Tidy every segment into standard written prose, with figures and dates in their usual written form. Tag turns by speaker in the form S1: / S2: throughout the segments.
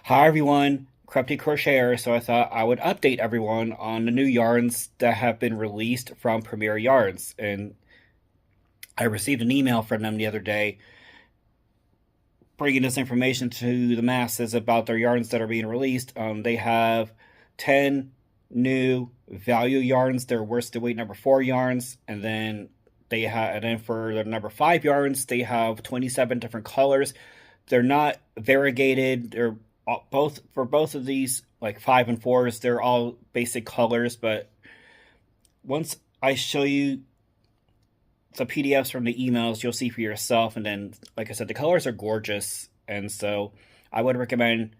S1: Hi everyone, Crafty Crocheter. So I thought I would update everyone on the new yarns that have been released from Premier Yarns. And I received an email from them the other day bringing this information to the masses about their yarns that are being released. They have 10 new value yarns. They're worsted weight number 4 yarns, and then for the number 5 yarns, they have 27 different colors. They're not variegated. They're both of these, like 5 and 4s. They're all basic colors, but once I show you the PDFs from the emails, you'll see for yourself. And then, like I said, the colors are gorgeous, and so I would recommend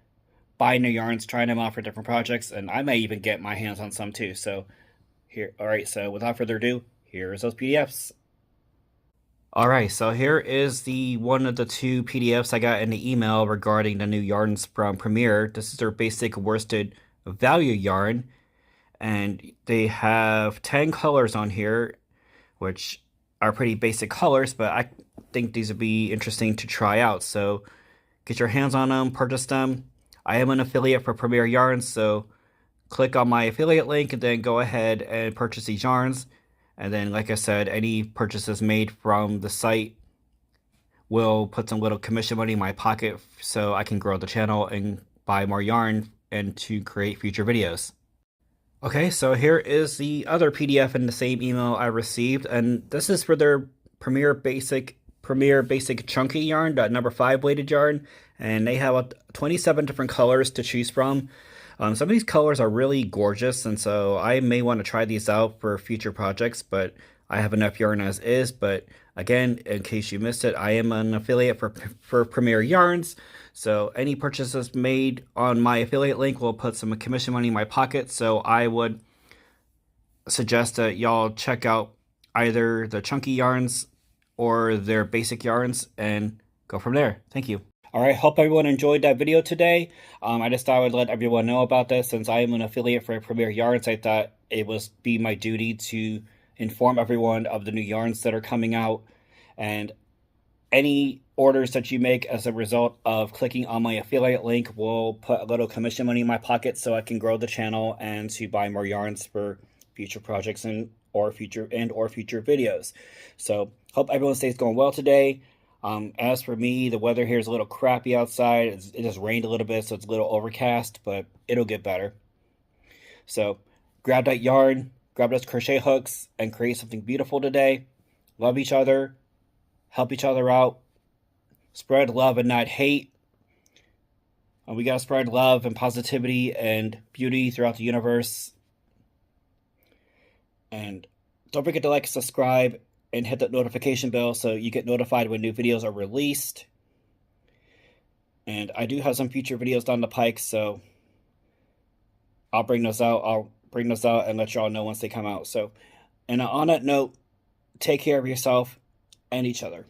S1: buying the yarns, trying them out for different projects, and I may even get my hands on some too. So here, all right. So without further ado, here's those PDFs. All right, so here is the one of the 2 PDFs I got in the email regarding the new yarns from Premier. This is their basic worsted value yarn, and they have 10 colors on here, which are pretty basic colors, but I think these would be interesting to try out. So get your hands on them, purchase them. I am an affiliate for Premier Yarns, so click on my affiliate link and then go ahead and purchase these yarns. And then, like I said, any purchases made from the site will put some little commission money in my pocket so I can grow the channel and buy more yarn and to create future videos. Okay, so here is the other PDF in the same email I received, and this is for their Premier Basic Chunky yarn, that number 5 bladed yarn, and they have 27 different colors to choose from. Some of these colors are really gorgeous, and so I may want to try these out for future projects, but I have enough yarn as is. But again, in case you missed it, I am an affiliate for Premier Yarns, so any purchases made on my affiliate link will put some commission money in my pocket. So I would suggest that y'all check out either the chunky yarns or their basic yarns and go from there. Thank you. All right, hope everyone enjoyed that video today. I just thought I would let everyone know about this. Since I am an affiliate for Premier Yarns, I thought it was be my duty to inform everyone of the new yarns that are coming out. And any orders that you make as a result of clicking on my affiliate link will put a little commission money in my pocket so I can grow the channel and to buy more yarns for future projects or future videos. So hope everyone stays going well today. As for me, the weather here is a little crappy outside. It just rained a little bit, so it's a little overcast, but it'll get better. So grab that yarn, grab those crochet hooks, and create something beautiful today. Love each other, help each other out, spread love and not hate. We gotta spread love and positivity and beauty throughout the universe. And don't forget to like, subscribe, and hit that notification bell so you get notified when new videos are released. And I do have some future videos down the pike, so I'll bring those out. And let y'all know once they come out. So, and on that note, take care of yourself and each other.